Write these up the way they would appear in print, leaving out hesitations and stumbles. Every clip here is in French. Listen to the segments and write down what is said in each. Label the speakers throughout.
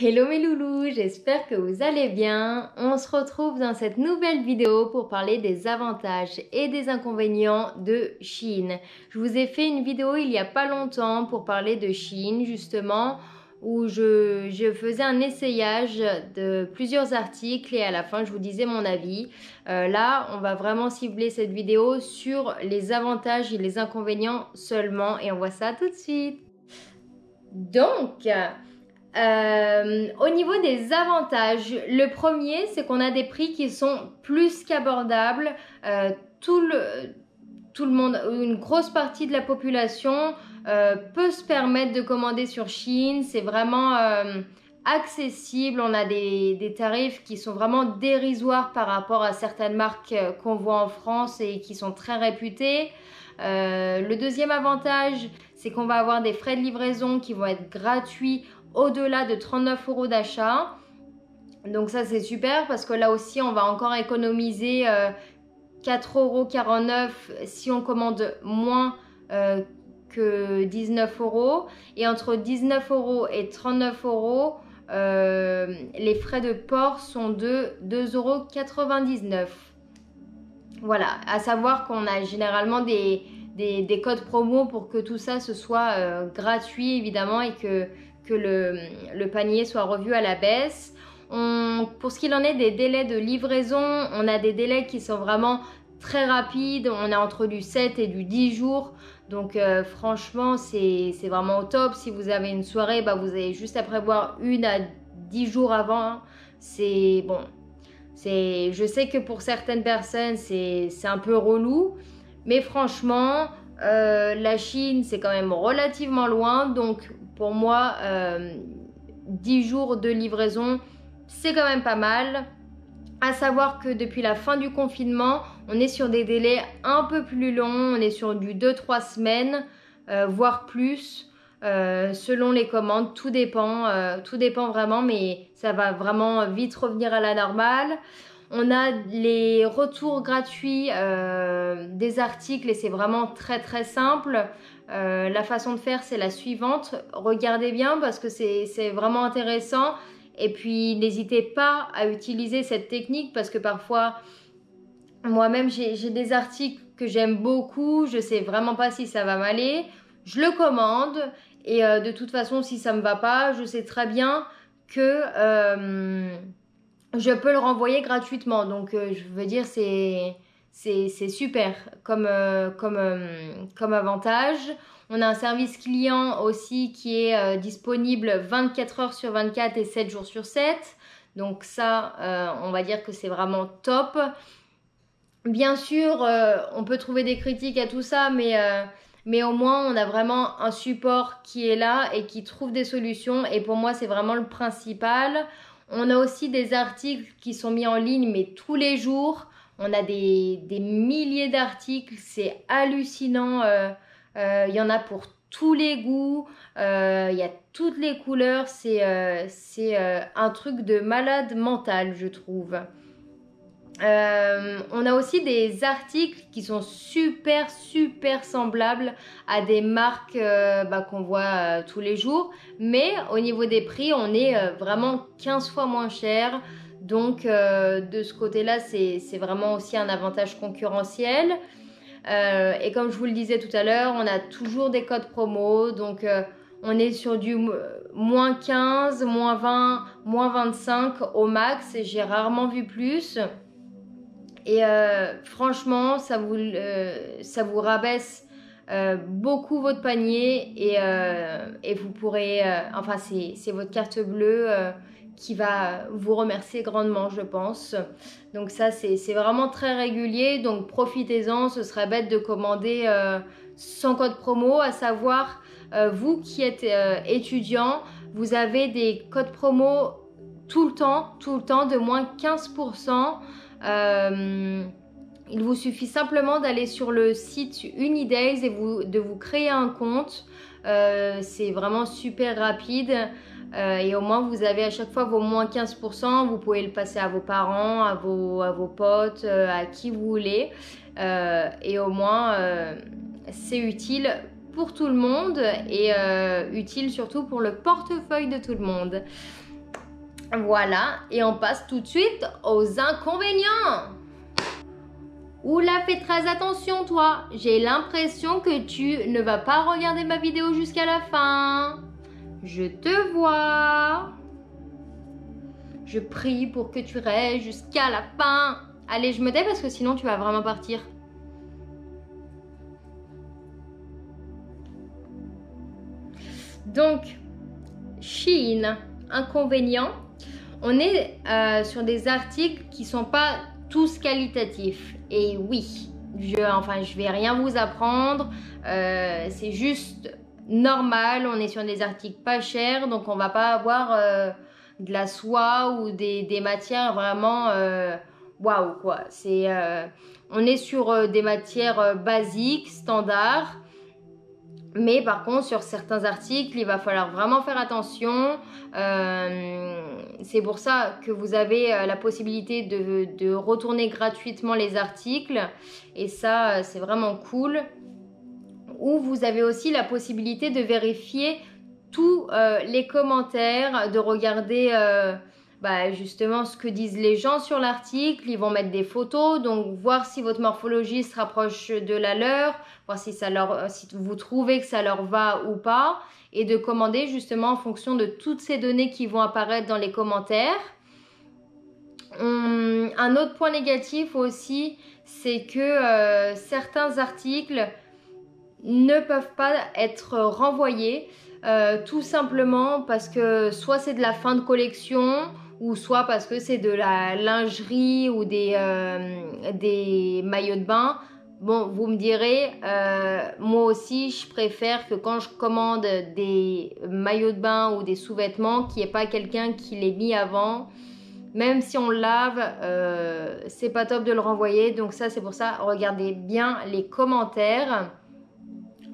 Speaker 1: Hello mes loulous, j'espère que vous allez bien. On se retrouve dans cette nouvelle vidéo pour parler des avantages et des inconvénients de Shein. Je vous ai fait une vidéo il n'y a pas longtemps pour parler de Shein justement, où je faisais un essayage de plusieurs articles et à la fin je vous disais mon avis. Là, on va vraiment cibler cette vidéo sur les avantages et les inconvénients seulement et on voit ça tout de suite. Donc... au niveau des avantages, le premier, c'est qu'on a des prix qui sont plus qu'abordables. Tout le monde, une grosse partie de la population peut se permettre de commander sur Shein. C'est vraiment accessible. On a des tarifs qui sont vraiment dérisoires par rapport à certaines marques qu'on voit en France et qui sont très réputées. Le deuxième avantage, c'est qu'on va avoir des frais de livraison qui vont être gratuits au-delà de 39 € d'achat. Donc ça c'est super parce que là aussi on va encore économiser 4,49 € si on commande moins que 19 €. Et entre 19 € et 39 € les frais de port sont de 2,99 €. Voilà, à savoir qu'on a généralement des codes promo pour que tout ça ce soit gratuit évidemment et que le panier soit revu à la baisse. Pour ce qu'il en est des délais de livraison, on a des délais qui sont vraiment très rapides. On est entre du 7 et du 10 jours. Donc franchement, c'est vraiment au top. Si vous avez une soirée, bah, vous avez juste à prévoir 1 à 10 jours avant. C'est bon. Je sais que pour certaines personnes, c'est un peu relou. Mais franchement, la Chine, c'est quand même relativement loin. Donc pour moi, 10 jours de livraison, c'est quand même pas mal. À savoir que depuis la fin du confinement, on est sur des délais un peu plus longs. On est sur du 2-3 semaines, voire plus, selon les commandes. Tout dépend vraiment, mais ça va vraiment vite revenir à la normale. On a les retours gratuits des articles et c'est vraiment très très simple. La façon de faire, c'est la suivante. Regardez bien parce que c'est vraiment intéressant. Et puis, n'hésitez pas à utiliser cette technique parce que parfois, moi-même, j'ai des articles que j'aime beaucoup. Je ne sais vraiment pas si ça va m'aller. Je le commande et de toute façon, si ça ne me va pas, je sais très bien que je peux le renvoyer gratuitement. Donc, je veux dire, c'est super comme avantage. On a un service client aussi qui est disponible 24 heures sur 24 et 7 jours sur 7. Donc ça, on va dire que c'est vraiment top. Bien sûr, on peut trouver des critiques à tout ça, mais au moins on a vraiment un support qui est là et qui trouve des solutions. Et pour moi, c'est vraiment le principal. On a aussi des articles qui sont mis en ligne, mais tous les jours. On a des milliers d'articles, c'est hallucinant. Il y en a pour tous les goûts, il y a toutes les couleurs. C'est un truc de malade mental, je trouve. On a aussi des articles qui sont super semblables à des marques qu'on voit tous les jours, mais au niveau des prix on est vraiment 15 fois moins cher. Donc de ce côté là c'est vraiment aussi un avantage concurrentiel. Et comme je vous le disais tout à l'heure, on a toujours des codes promo. Donc on est sur du moins 15, moins 20, moins 25 au max. J'ai rarement vu plus. Et franchement, ça vous rabaisse beaucoup votre panier et vous pourrez, enfin c'est votre carte bleue qui va vous remercier grandement, je pense. Donc ça, c'est vraiment très régulier, donc profitez-en. Ce serait bête de commander sans code promo, à savoir, vous qui êtes étudiant, vous avez des codes promo tout le temps, de moins 15%. Il vous suffit simplement d'aller sur le site Unidays et de vous créer un compte. C'est vraiment super rapide et au moins vous avez à chaque fois vos moins 15%. Vous pouvez le passer à vos parents, à vos potes, à qui vous voulez. Et au moins c'est utile pour tout le monde et utile surtout pour le portefeuille de tout le monde. Voilà, et on passe tout de suite aux inconvénients. Oula, fais très attention toi. J'ai l'impression que tu ne vas pas regarder ma vidéo jusqu'à la fin. Je te vois. Je prie pour que tu restes jusqu'à la fin. Allez, je me tais parce que sinon tu vas vraiment partir. Donc, Shein, inconvénient. On est sur des articles qui ne sont pas tous qualitatifs. Et oui, je vais rien vous apprendre. C'est juste normal. On est sur des articles pas chers. Donc, on va pas avoir de la soie ou des matières vraiment waouh quoi. On est sur des matières basiques, standards. Mais par contre, sur certains articles, il va falloir vraiment faire attention. C'est pour ça que vous avez la possibilité de retourner gratuitement les articles. Et ça, c'est vraiment cool. Ou vous avez aussi la possibilité de vérifier tous les commentaires, de regarder justement ce que disent les gens sur l'article. Ils vont mettre des photos, donc voir si votre morphologie se rapproche de la leur, voir si vous trouvez que ça leur va ou pas, et de commander justement en fonction de toutes ces données qui vont apparaître dans les commentaires. Un autre point négatif aussi, c'est que certains articles ne peuvent pas être renvoyés, tout simplement parce que soit c'est de la fin de collection, ou soit parce que c'est de la lingerie ou des maillots de bain. Bon, vous me direz, moi aussi, je préfère que quand je commande des maillots de bain ou des sous-vêtements, qu'il n'y ait pas quelqu'un qui les mis avant. Même si on le lave, c'est pas top de le renvoyer. Donc ça, c'est pour ça, regardez bien les commentaires.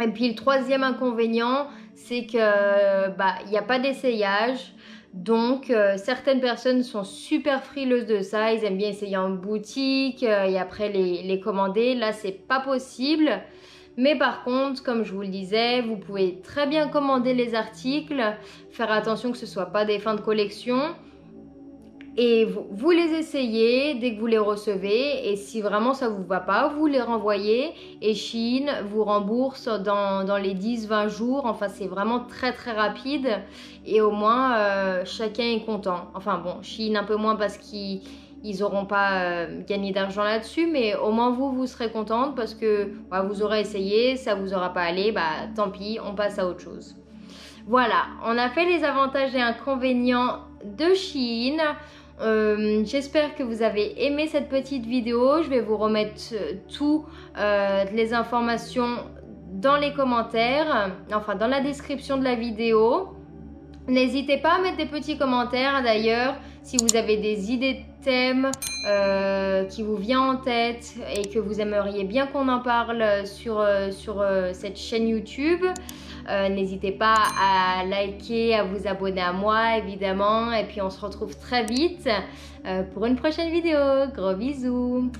Speaker 1: Et puis le troisième inconvénient, c'est que il n'y a pas d'essayage. Donc certaines personnes sont super frileuses de ça, ils aiment bien essayer en boutique et après les commander. Là, c'est pas possible. Mais par contre, comme je vous le disais, vous pouvez très bien commander les articles, faire attention que ce ne soit pas des fins de collection. Et vous les essayez dès que vous les recevez, et si vraiment ça ne vous va pas, vous les renvoyez et Shein vous rembourse dans les 10-20 jours. Enfin, c'est vraiment très très rapide et au moins chacun est content. Enfin bon, Shein un peu moins parce qu'ils n'auront pas gagné d'argent là-dessus, mais au moins vous serez contente parce que vous aurez essayé, ça vous aura pas allé, tant pis, on passe à autre chose. Voilà, on a fait les avantages et inconvénients de Shein. J'espère que vous avez aimé cette petite vidéo. Je vais vous remettre toutes les informations dans les commentaires, enfin dans la description de la vidéo. N'hésitez pas à mettre des petits commentaires d'ailleurs si vous avez des idées de thèmes qui vous viennent en tête et que vous aimeriez bien qu'on en parle sur cette chaîne YouTube. N'hésitez pas à liker, à vous abonner à moi évidemment, et puis on se retrouve très vite pour une prochaine vidéo. Gros bisous.